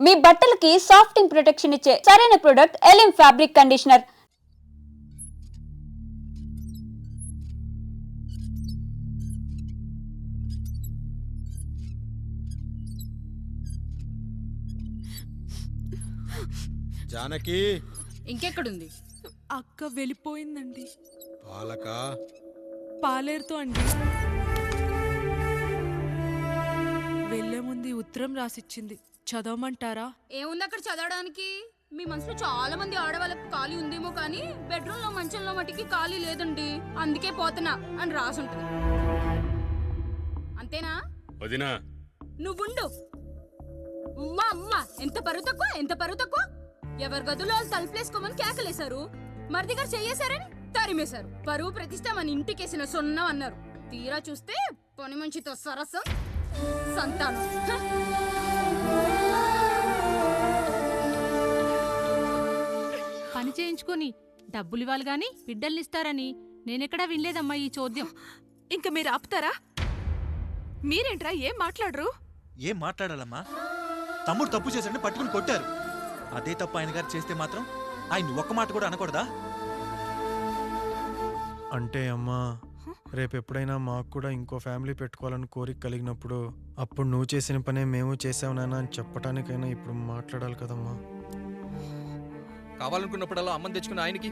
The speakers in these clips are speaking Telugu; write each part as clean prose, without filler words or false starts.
మీ బట్టలకి సాఫ్టింగ్ ప్రొటెక్షన్ ఇచ్చే సరైన ప్రొడక్ట్ ఎలిమ్ ఫ్యాబ్రిక్ కండిషనర్. జానకి ఇంకెక్కడుంది? అక్క వెళ్ళిపోయిందండి. పాలక పాలేరుతో అండి. వెళ్లే ముందు ఉత్తరం రాసిచ్చింది, చదవమంటారా? ఏముంది అక్కడ చదవడానికి? మీ మనసులో చాలా మంది ఆడవాళ్ళకి ఖాళీ ఉందేమో కానీ బెడ్రూమ్ లో మంచంలో మట్టికి ఖాళీ లేదండి, అందుకే పోతున్నా అని రాసుంటుంది. అంతేనా వదినా? నువ్వుండు. ఉమ్మా అమ్మ, ఎంత పరువు తక్కువ. ఎవరి గదులో తలుపులేసుకోమని కేకలేశారు, మరిది గారు చెయ్యేశారని తరిమేశారు. పరువు ప్రతిష్ట మన ఇంటికేసిన సొన్నం అన్నారు. తీరా చూస్తే పని మంచితో సరసం, సంతానం. పని చేయించుకొని డబ్బులు ఇవ్వాలి గాని బిడ్డల్నిస్తారని నేనెక్కడా వినలేదమ్మా ఈ చోద్యం. ఇంక మీరు ఆపుతారా? మీరేంట్రా ఏం మాట్లాడరు? ఏం మాట్లాడాలమ్మా? తమ్ముడు తప్పు చేశాడని పట్టుకుని కొట్టారు. అదే తప్పు ఆయన గారు చేస్తే మాత్రం ఆయన ఒక్క మాట కూడా అనకూడదా? అంటే అమ్మా, రేపెప్పుడైనా మాకు కూడా ఇంకో ఫ్యామిలీ పెట్టుకోవాలని కోరిక కలిగినప్పుడు అప్పుడు నువ్వు చేసిన పనే మేము చేసావు నాన్న అని చెప్పడానికైనా ఇప్పుడు మాట్లాడాలి కదమ్మా. కావాలనుకున్నప్పుడల్లా అమ్మని తెచ్చుకున్న ఆయనకి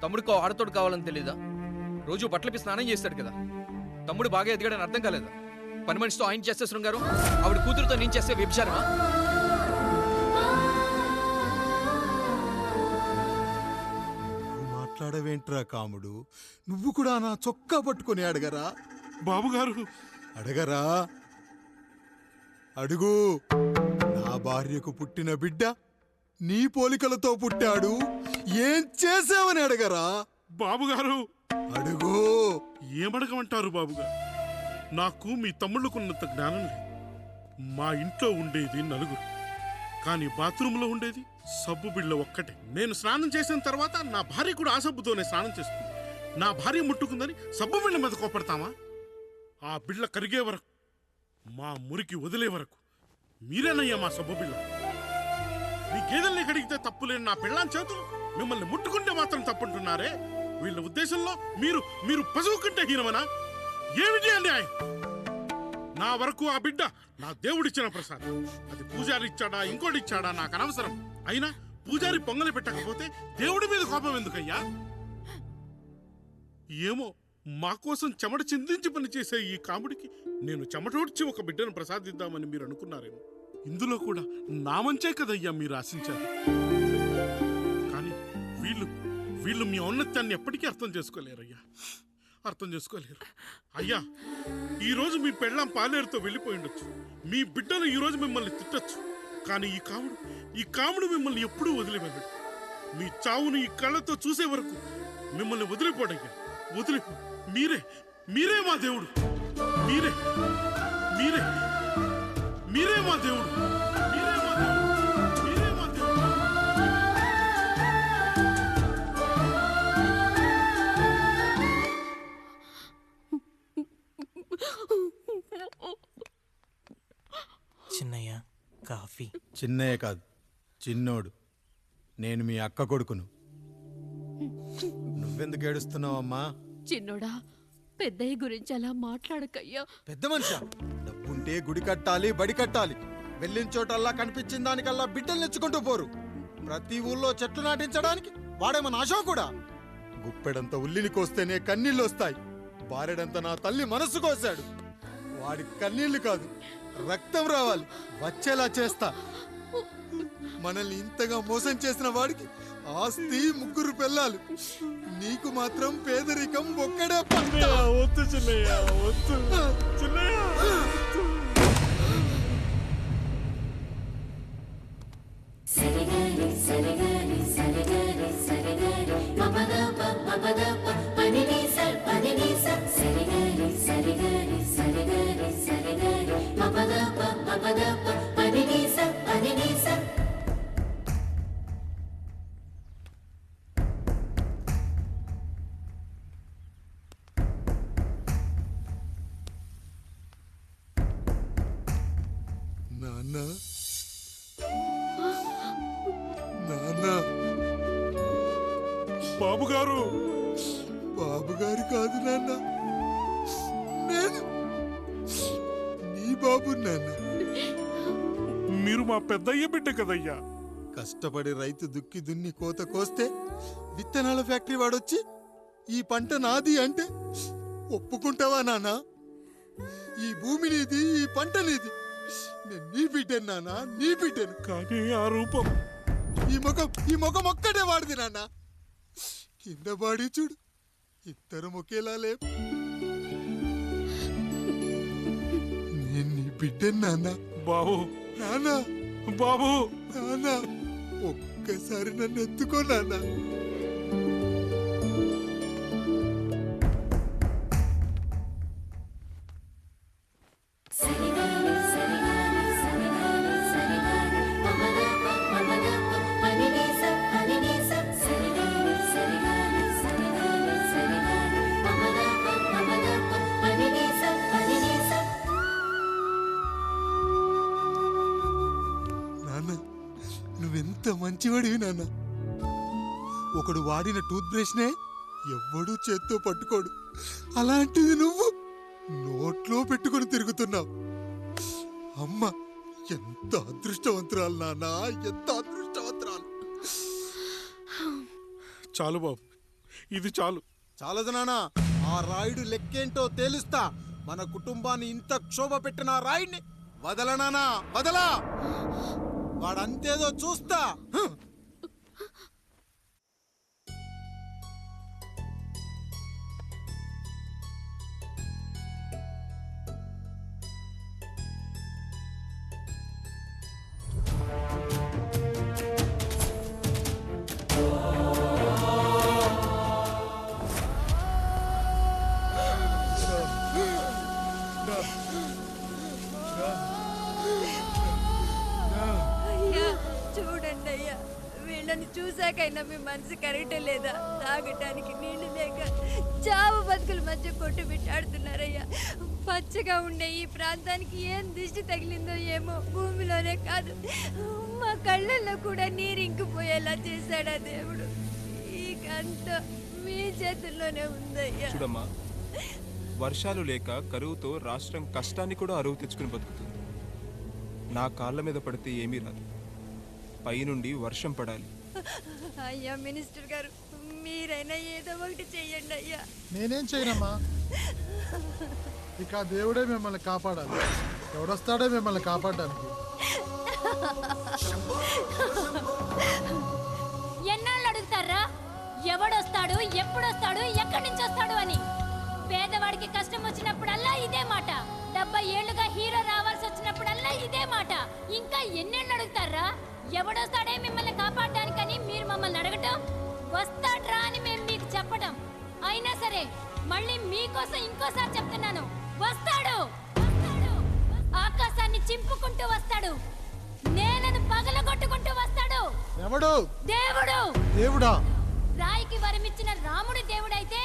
తమ్ముడికో ఆడతోడు కావాలని తెలీదా? రోజు బట్టలపి స్నానం చేస్తాడు కదా. తమ్ముడు బాగా ఎదిగాడని అర్థం కాలేదా? పని మనిషితో ఆయన చేస్తే శృంగారం, ఆవిడ కూతురుతో నేను చేస్తే వ్యభిచారమా? మాట్లాడవేంట్రా కాముడు? నువ్వు కూడా నా చొక్కా పట్టుకొని అడగరా? బాబుగారు అడగరా? అడుగు. నా భార్యకు పుట్టిన బిడ్డ నీ పోలికలతో పుట్టాడు, ఏం చేసావని అడగరా? బాబుగారు అడుగు. ఏమడగమంటారు బాబుగారు? నాకు మీ తమ్ముళ్ళకున్నంత జ్ఞానం లేదు. మా ఇంట్లో ఉండేది నలుగురు, కానీ బాత్రూంలో ఉండేది సబ్బు బిళ్ళ ఒక్కటే. నేను స్నానం చేసిన తర్వాత నా భార్య కూడా ఆ సబ్బుతోనే స్నానం చేస్తుంది. నా భార్య ముట్టుకుందని సబ్బు బిళ్ళ మీద కోపడతామా? ఆ బిళ్ళ కరిగే వరకు, మా మురికి వదిలే వరకు మీరేనయ్యా మా సబ్బు బిళ్ళ. మీ గేదెల్ని కడిగితే తప్పులేని నా పిల్లాని చేతులు మిమ్మల్ని ముట్టుకుంటే మాత్రం తప్పుంటున్నారే. వీళ్ళ ఉద్దేశంలో మీరు పశువు కంటే హీనమనా? ఏమిటి అన్యాయం? నా వరకు ఆ బిడ్డ నా దేవుడిచ్చిన ప్రసాదం. అది పూజారి ఇచ్చాడా ఇంకోటి ఇచ్చాడా నాకు అనవసరం. అయినా పూజారి పొంగలి పెట్టకపోతే దేవుడి మీద కోపం ఎందుకయ్యా? ఏమో, మా కోసం చెమట చిందించి పనిచేసే ఈ కాముడికి నేను చెమటోడ్చి ఒక బిడ్డను ప్రసాదిద్దామని మీరు అనుకున్నారేమో. ఇందులో కూడా నా మంచే కదయ్యా మీరు ఆశించారు. కానీ వీళ్ళు మీ ఔన్నత్యాన్ని ఎప్పటికీ అర్థం చేసుకోలేరయ్యా, అర్థం చేసుకోలేరు. అయ్యా, ఈరోజు మీ పెళ్ళాం పాలేరుతో వెళ్ళిపోయి ఉండొచ్చు, మీ బిడ్డలు ఈరోజు మిమ్మల్ని తిట్టచ్చు, కానీ ఈ కాముడు మిమ్మల్ని ఎప్పుడూ వదిలిపోయాడు. మీ చావును ఈ కళ్ళతో చూసే వరకు మిమ్మల్ని వదిలిపోడయ్యా, వదిలిపో. మీరే మా దేవుడు, మీరే మీరే మీరే మా దేవుడు, మీరే మా దేవుడు, మీరే మా దేవుడు. చిన్నయ్య కాఫీ. చిన్నయ్య కాదు, చిన్నోడు. నేను మీ అక్క కొడుకును. నువ్వెందుకు ఏడుస్తున్నావమ్మా? చిన్నోడా, పెద్దయ్య గురించి అలా మాట్లాడకయ్యా. పెద్ద మనిషి, డబ్బుంటే గుడి కట్టాలి, బడి కట్టాలి. వెళ్ళిన చోటల్లా కనిపించిన దానికల్లా బిడ్డలు నెచ్చుకుంటూ పోరు. ప్రతి ఊళ్ళో చెట్లు నాటించడానికి వాడేమన్నా అశోకుడా? గుప్పెడంత ఉల్లిని కోస్తేనే కన్నీళ్ళు వస్తాయి. బారెడంత నా తల్లి మనసు కోసాడు. వాడి కన్నీళ్లు కాదు, రక్తం రావాలి, వచ్చేలా చేస్తా. మనల్ని ఇంతగా మోసం చేసిన వాడికి ఆస్తి, 3 పిల్లలు. నీకు మాత్రం పేదరికం ఒక్కడే. వద్దు చిన్నయ్య, వద్దు చిన్నయ్య. బాబుగారు బాబుగారు కాదు నాన్న, నేను నీ బాబు నాన్న. మీరు మా పెద్దయ్య బిడ్డ కదయ్యా. కష్టపడి రైతు దుక్కి దున్ని కోత కోస్తే విత్తనాల ఫ్యాక్టరీ వాడొచ్చి ఈ పంట నాది అంటే ఒప్పుకుంటావా నాన్న? ఈ భూమి నీది, ఈ పంట నీది. నేను నీ బిడ్డను నాన్న, నీ బిడ్డను. కానీ ఆ రూపం, ఈ ముఖం ఒక్కటే వాడిది నాన్న. కింద బాడీ చూడు, ఇద్దరం ఒకేలా లేవు. నేను నీ బిడ్డను నాన్న. బాబు నాన్న, బాబు నాన్న, ఒక్కసారి నన్ను ఎత్తుకో నాన్న. నాన్న, నువ్వెంత మంచివాడివి నాన్న. ఒకడు వాడిన టూత్ బ్రష్నే ఎవ్వడూ చేత్తో పట్టుకోడు. అలాంటిది నువ్వు నోట్లో పెట్టుకొని తిరుగుతున్నావు. అమ్మ ఎంత అదృష్టవంతురాలు నాన్న, ఎంత అదృష్టవంతురాలు. చాలు బాబు, ఇది చాలు. చాలదు నాన్న, ఆ రాయుడు లెక్కేంటో తేలుస్తా. మన కుటుంబాన్ని ఇంత క్షోభ పెట్టిన ఆ రాయుడిని వదలనానా, వదలా. వాడంతేదో చూస్తా. అయ్యా చూడండి అయ్యా, వీళ్ళని చూసాకైనా మీ మనసు కరెక్టే లేదా? తాగటానికి నీళ్లు లేక చావు బతుకుల మధ్య కొట్టు పెట్టాడుతున్నారయ్యా. పచ్చగా ఉండే ఈ ప్రాంతానికి ఏం దిష్టి తగిలిందో ఏమో. భూమిలోనే కాదు, మా కళ్ళల్లో కూడా నీరు ఇంకిపోయేలా చేశాడా దేవుడు. ఈ కంత మీ చేతుల్లోనే ఉందయ్యా. చూడమ్మా, వర్షాలు లేక కరువుతో రాష్ట్రం కష్టాన్ని కూడా అరువు తెచ్చుకుని బతుకుతుంది. నా కాళ్ళ మీద పడితే ఏమీ రాదు, పైనుండి వర్షం పడాలి. అయ్యా మినిస్టర్ గారు, మీరైనా ఏదో ఒకటి చెయ్యండి అయ్యా. నేనేం చేయనమ్మా, ఇక ఆ దేవుడే మిమ్మల్ని కాపాడాలి. ఎవడొస్తాడో మిమ్మల్ని కాపాడడానికి. ఎన్నాళ్ళు అడుగుతారా ఎవడొస్తాడు, ఎప్పుడొస్తాడు, ఎక్కడి నుంచి వస్తాడు అని? పేదవాడికి కష్టం వచ్చినప్పుడల్లా ఇదే మాట. 70 ఏళ్లుగా హీరో రావాల్సి వచ్చినప్పుడల్లా ఇదే మాట. ఇంకా ఎన్నేళ్ళు అడుగుతారా? ఎవడొస్తాడే మిమ్మల్ని కాపాడడానికని మీరు మమ్మల్ని అడగటం, వస్తాడ్రా అని మేము మీకు చెప్పడం. అయినా సరే మళ్ళీ మీకోసం ఇంకోసారి చెప్తున్నాను, వస్తాడు. ఆకాశాన్ని చింపుకుంటూ వస్తాడు, నేలను పగలగొట్టుకుంటూ వస్తాడు. ఎవడు? దేవుడు. దేవుడా? రాయికి వరమిచ్చిన రాముడు దేవుడైతే,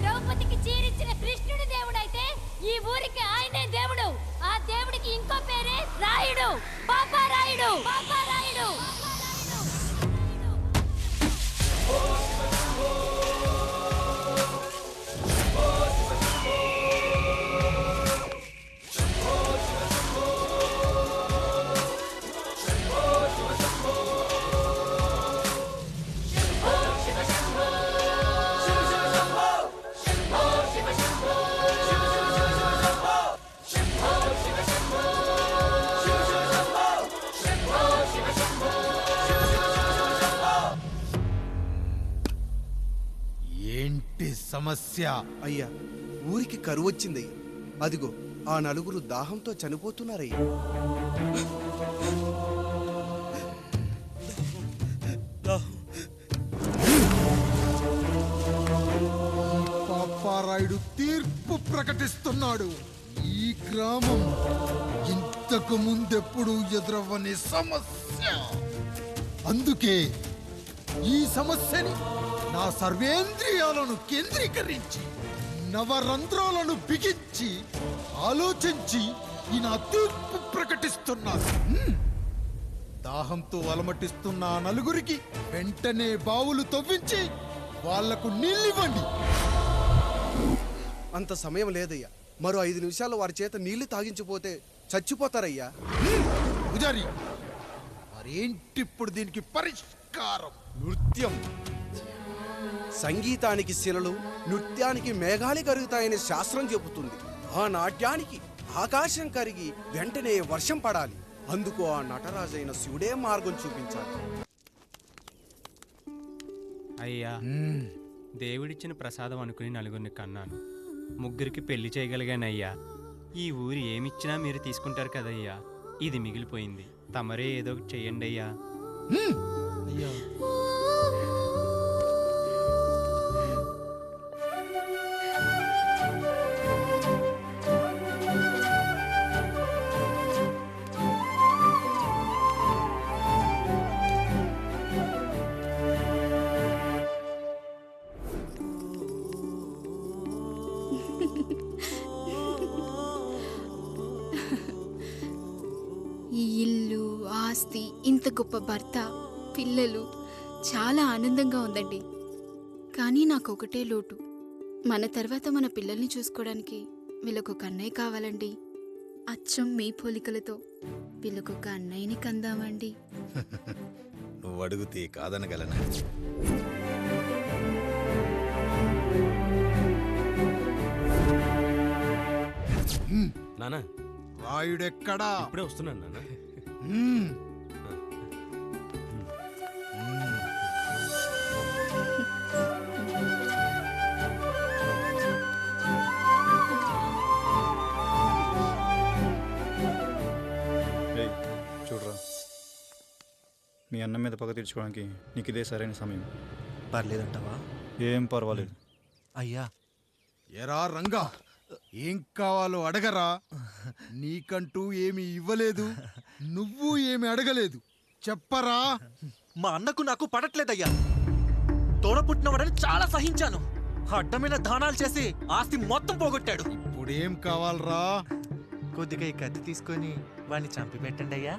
ద్రౌపదికి చీరిచ్చిన కృష్ణుడు దేవుడైతే, ఈ ఊరికి ఆయనే దేవుడు. ఆ దేవుడికి ఇంకో పేరే రాయుడు, పాపారాయుడు. పాపారాయుడు. ఏంటి సమస్య? అయ్యా, ఊరికి కరువు వచ్చిందయ్యా. అదిగో ఆ నలుగురు దాహంతో చనిపోతున్నారయ్యా. పాపారాయుడు తీర్పు ప్రకటిస్తున్నాడు. ఈ గ్రామం ఇంతకు ముందెప్పుడు ఎదురవ్వని సమస్య. అందుకే ఈ సమస్యని నా సర్వేంద్రియాలను కేంద్రీకరించి, నవరంధ్రాలను బిగించి ఆలోచించి ఈ నా తీర్పు ప్రకటిస్తున్నాను. దాహంతో అలమటిస్తున్న ఆ నలుగురికి వెంటనే బావులు తవ్వించి వాళ్లకు నీళ్ళివ్వండి. అంత సమయం లేదయ్యా. మరో 5 నిమిషాల్లో వారి చేత నీళ్లు తాగించిపోతే చచ్చిపోతారయ్యా. పూజారి, మరేంటిప్పుడు దీనికి పరిష్కారం? నృత్యం. సంగీతానికి శిలలు, నృత్యానికి మేఘాలు కరుగుతాయని శాస్త్రం చెబుతుంది. ఆ నాట్యానికి ఆకాశం కరిగి వెంటనే వర్షం పడాలి. అందుకు ఆ నటరాజైన శివుడే మార్గం చూపించాలి. అయ్యా, దేవుడిచ్చిన ప్రసాదం అనుకుని నలుగురిని కన్నాను. 3 పెళ్లి చేయగలిగానయ్యా. ఈ ఊరు ఏమిచ్చినా మీరు తీసుకుంటారు కదయ్యా. ఇది మిగిలిపోయింది. తమరే ఏదో ఒకటి చెయ్యండి అయ్యా. అయ్యా, ఈ ఇల్లు, ఆస్తి, ఇంత గొప్ప భర్త, పిల్లలు, చాలా ఆనందంగా ఉందండి. కానీ నాకు ఒకటే లోటు. మన తర్వాత మన పిల్లల్ని చూసుకోవడానికి వీళ్ళకొక అన్నయ్య కావాలండి. అచ్చం మీ పోలికలతో వీళ్ళకొక అన్నయ్యని కందామండి. నువ్వు అడిగితే కాదనగలనా? నానా, రాయుడెక్కడా? ఇప్పుడే వస్తున్నాను నాన్న. చూడరా, మీ అన్న మీద పగ తీర్చుకోవడానికి నీకు ఇదే సరైన సమయం. పర్లేదంటావా? ఏం పర్వాలేదు. అయ్యా, ఎరా రంగా, ఏం కావాలో అడగరా. నీకంటూ ఏమి ఇవ్వలేదు, నువ్వు ఏమి అడగలేదు. చెప్పరా. మా అన్నకు నాకు పడట్లేదయ్యా. తోడ పుట్టినవాడని చాలా సహించాను. అడ్డమైన దానాలు చేసి ఆస్తి మొత్తం పోగొట్టాడు. ఇప్పుడేం కావాలరా? కొద్దిగా ఈ కత్తి తీసుకొని వాడిని చంపి పెట్టండి అయ్యా.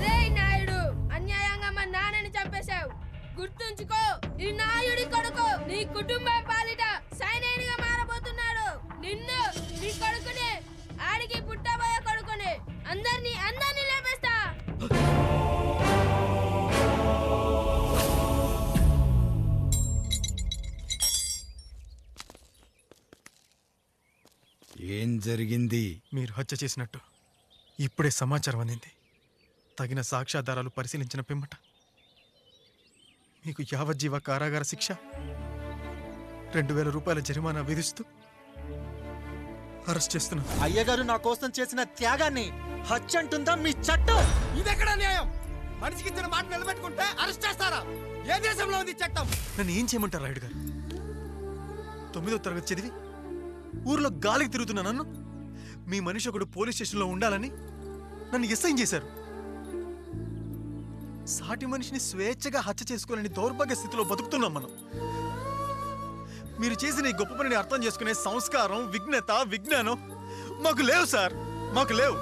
రేయ్ నాయుడు, అన్యాయంగా మా నాన్నని చంపేశావు. గుర్తుంచుకో, ఈ నాయుడి కొడుకు నీ కుటుంబం పాలిట సైనికుడిగా మారబోతున్నాడు. నిన్ను, నీ కొడుకుని, ఆడికి పుట్టబోయే కొడుకుని, అందరినీ లేపేస్తా. ఏం జరిగింది? మీరు హత్య చేసినట్టు ఇప్పుడే సమాచారం అందింది. తగిన సాక్ష్యాధారాలు పరిశీలించిన పిమ్మట మీకు యావజ్జీవ కారాగార శిక్ష, 2000 రూపాయల జరిమానా విధిస్తూ అరెస్ట్ చేస్తున్నాం. అయ్యగారు నా కోసం చేసిన త్యాగాన్ని హత్య అంటుందా మీ చట్టం? ఇదెక్కడ న్యాయం? మనిషికి ఇచ్చిన మాట నిలబెట్టుకుంటే అరెస్ట్ చేస్తారా? ఏ దేశంలో ఉంది చట్టం? నన్ను ఏం చేయమంటారు రాయుడు గారు? 9వ తరగతి చదివి ఊర్లో గాలికి తిరుగుతున్న నన్ను మీ మనిషి ఒకడు పోలీస్ స్టేషన్లో ఉండాలని నన్ను ఎస్ఐన్ చేశారు. సాటి మనిషిని స్వేచ్ఛగా హత్య చేసుకోవాలని దౌర్భాగ్య స్థితిలో బతుకుతున్నాం మనం. మీరు చేసిన ఈ గొప్ప పనిని అర్థం చేసుకునే సంస్కారం, విజ్ఞత, విజ్ఞానం మాకు లేవు సార్, మాకు లేవు.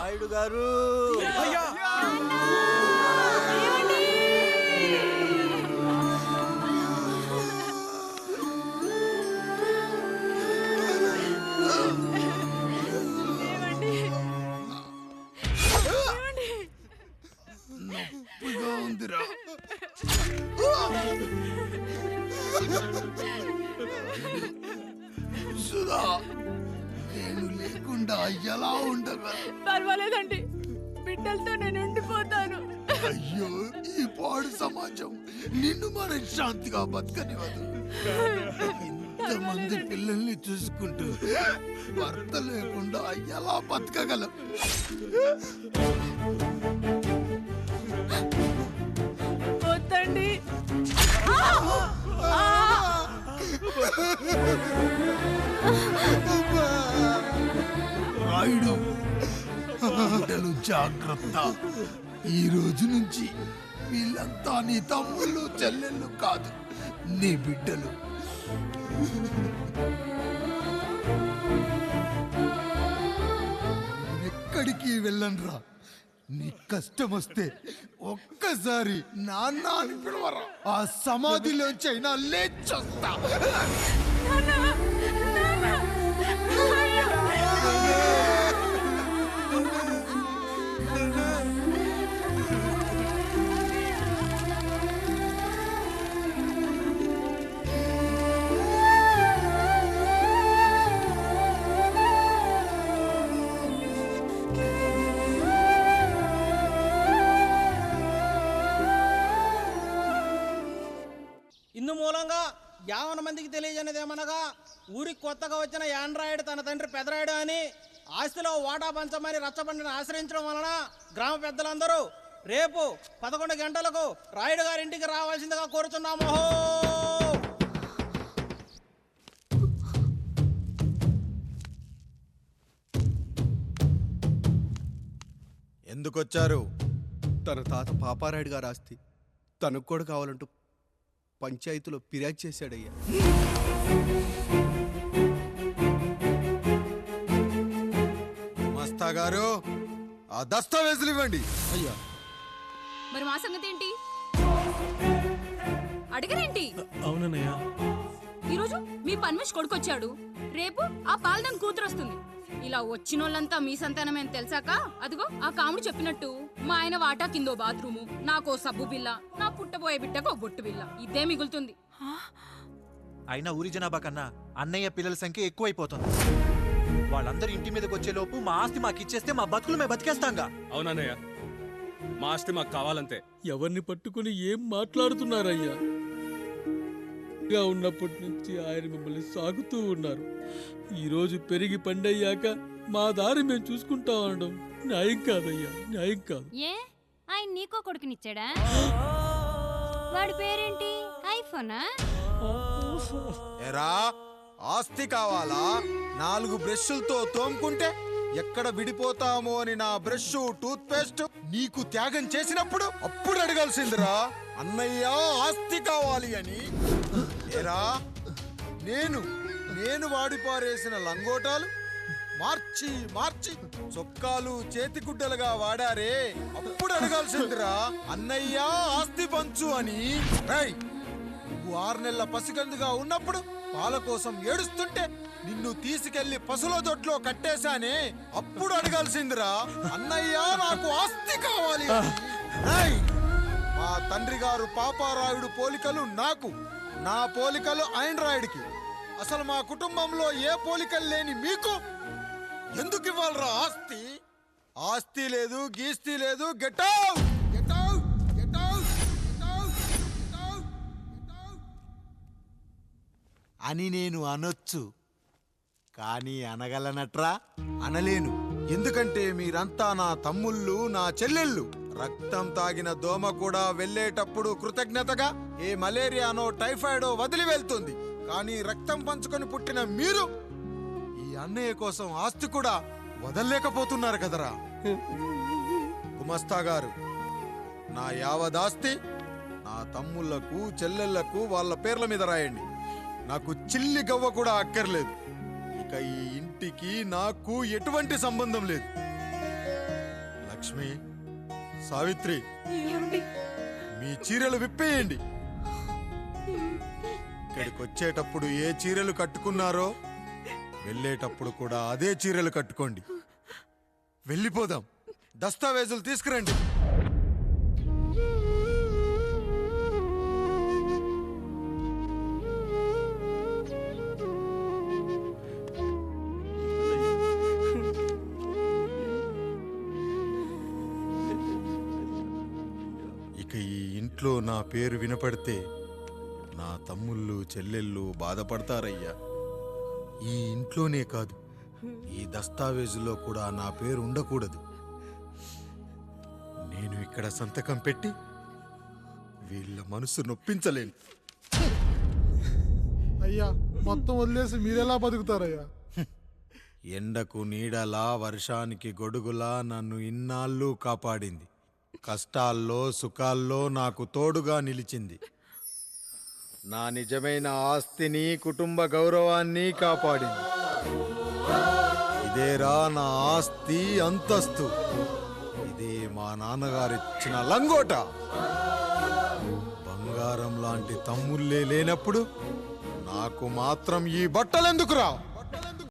నాయుడు గారు, నొప్పిగా ఉందిరా. సుధా, నేను లేకుండా ఎలా ఉండగా? పర్వాలేదండి, బిడ్డలతో నేను ఉండిపోతాను. అయ్యో, ఈ పాడు సమాజం నిన్ను మనశ్శాంతిగా బతకనివ్వదు. ఇంత ఇంతమంది పిల్లల్ని చూసుకుంటూ భర్త లేకుండా ఎలా బతకగలం? వద్దండి. రాయుడు, బిడ్డలు జాగ్రత్త. ఈ రోజు నుంచి వీళ్ళంతా నీ తమ్ముళ్ళు చెల్లెళ్ళు కాదు, నీ బిడ్డలు. ఎక్కడికి వెళ్ళనురా. నీ కష్టం వస్తే ఒక్కసారి నాన్న అని పిలవరా. ఆ సమాధిలోంచి అయినా లేచొస్తా. ఇందు మూలంగా 50 మందికి తెలియజేయనిదేమనగా ఊరికి కొత్తగా వచ్చిన యాండ్రాయిడ్ తన తండ్రి పెదరాయుడు అని ఆస్తిలో వాటా పంచమని రచ్చబండిని ఆశ్రయించడం వలన గ్రామ పెద్దలందరూ రేపు 11 గంటలకు రాయుడు గారి ఇంటికి రావాల్సిందిగా కోరుచున్నాము. ఎందుకొచ్చారు? తన తాత పాపారాయుడు గారు ఆస్తి తనకు కూడా కావాలంటూ పంచాయతీలో ఫిర్యాదు చేశాడయ్యా. మస్తా గారు, ఆ దస్తావేజులు ఇవ్వండి. అయ్యా, మరి మా సంగతి ఏంటి? అడగరేంటి? అవునన్నయ్యా. ఈరోజు మీ పన్మేష్ కొడుకొచ్చాడు, రేపు ఆ పాలదన్ కూతురు వస్తుంది. ఇలా వచ్చినోళ్ళంతా మీ సంతానమే అని తెలిసాక అదిగో ఆ కాముడు చెప్పినట్టు మా ఆయన వాటా కిందో బాత్రూము, నాకో సబ్బు బిల్ల, నా పుట్టబోయే బిడ్డకో బొట్టు బిల్ల, ఇదే మిగులుతుంది. అయినా ఊరి జనాభా కన్నా అన్నయ్య పిల్లల సంఖ్య ఎక్కువైపోతుంది. వాళ్ళందరూ ఇంటి మీదకి వచ్చే లోపు మా ఆస్తి మాకు ఇచ్చేస్తే మా బతుకులు మేము బతికేస్తాంగా. అవునన్నయ్య, మా ఆస్తి మాకు కావాలంతే. ఎవరిని పట్టుకుని ఏం మాట్లాడుతున్నారయ్యా? గా ఉన్నప్పటి నుంచి ఆయన మిమ్మల్ని సాగుతూ ఉన్నారు. ఈరోజు పెరిగి పండయ్యాక మా దారి మేము చూసుకుంటాం అనడం న్యాయం కాదయ్యా, న్యాయం కాదు. ఏ ఆయన నీకో కొడుకునిచ్చాడా? వాడి పేరేంటి? ఐఫోనా? ఎరా, ఆస్తి కావాలా? 4 బ్రష్లతో తోముకుంటే ఎక్కడ విడిపోతామో అని నా బ్రష్ టూత్ పేస్ట్ నీకు త్యాగం చేసినప్పుడు అప్పుడు అడగాల్సిందిరా, అన్నయ్య ఆస్తి కావాలి అని. ఏరా, నేను వాడిపారేసిన లంగోటాలు మార్చి మార్చి చొక్కాలు చేతిగుడ్డలుగా వాడారే, అప్పుడు అడగాల్సిందిరా, అన్నయ్య ఆస్తి పంచు అని. నువ్వు 6 నెలల పసిగందుగా ఉన్నప్పుడు పాల కోసం ఏడుస్తుంటే నిన్ను తీసుకెళ్లి పసుల దొడ్లో కట్టేశానే, అప్పుడు అడగాల్సిందిరా, అన్నయ్య నాకు ఆస్తి కావాలి అని. మా తండ్రి గారు పాపారాయుడు పోలికలు నాకు, నా పోలికలు ఆండ్రాయిడ్కి. అసలు మా కుటుంబంలో ఏ పోలికలు లేని మీకు ఎందుకు ఇవ్వాలరా ఆస్తి? ఆస్తి లేదు, గీస్తి లేదు. Get out, get out, get out, get out, get out, get out అని నేను అనొచ్చు, కానీ అనగలనట్రా? అనలేను. ఎందుకంటే మీరంతా నా తమ్ముళ్ళు, నా చెల్లెళ్ళు. రక్తం తాగిన దోమ కూడా వెళ్ళేటప్పుడు కృతజ్ఞతగా ఏ మలేరియానో టైఫాయిడో వదిలి వెళ్తుంది. కానీ రక్తం పంచుకొని పుట్టిన మీరు ఈ అన్నయ్య కోసం ఆస్తి కూడా వదల్లేకపోతున్నారు కదరా. గుమస్తా గారు, నా యావదాస్తి నా తమ్ముళ్లకు చెల్లెళ్లకు వాళ్ళ పేర్ల మీద రాయండి. నాకు చిల్లి గవ్వ కూడా అక్కర్లేదు. ఇక ఈ ఇంటికి నాకు ఎటువంటి సంబంధం లేదు. లక్ష్మి, సావిత్రి, మీ చీరలు విప్పేయండి. ఇక్కడికి వచ్చేటప్పుడు ఏ చీరలు కట్టుకున్నారో వెళ్ళేటప్పుడు కూడా అదే చీరలు కట్టుకోండి. వెళ్ళిపోదాం. దస్తావేజులు తీసుకురండి. ఇక ఈ ఇంట్లో నా పేరు వినపడితే నా తమ్ముళ్ళు చెల్లెళ్ళు బాధపడతారయ్యా. ఈ ఇంట్లోనే కాదు, ఈ దస్తావేజులో కూడా నా పేరు ఉండకూడదు. నేను ఇక్కడ సంతకం పెట్టి వీళ్ళ మనసు నొప్పించలేను. అయ్యా మొత్తం వదిలేసి మీరెలా బతుకుతారయ్యా? ఎండకు నీడలా, వర్షానికి గొడుగులా నన్ను ఇన్నాళ్ళు కాపాడింది. కష్టాల్లో సుఖాల్లో నాకు తోడుగా నిలిచింది. నా నిజమైన ఆస్తిని, కుటుంబ గౌరవాన్ని కాపాడింది. ఇదేరా నా ఆస్తి, అంతస్తు. ఇదే మా నాన్నగారిచ్చిన లంగోట. బంగారం లాంటి తమ్ముళ్ళే లేనప్పుడు నాకు మాత్రం ఈ బట్టలెందుకురా?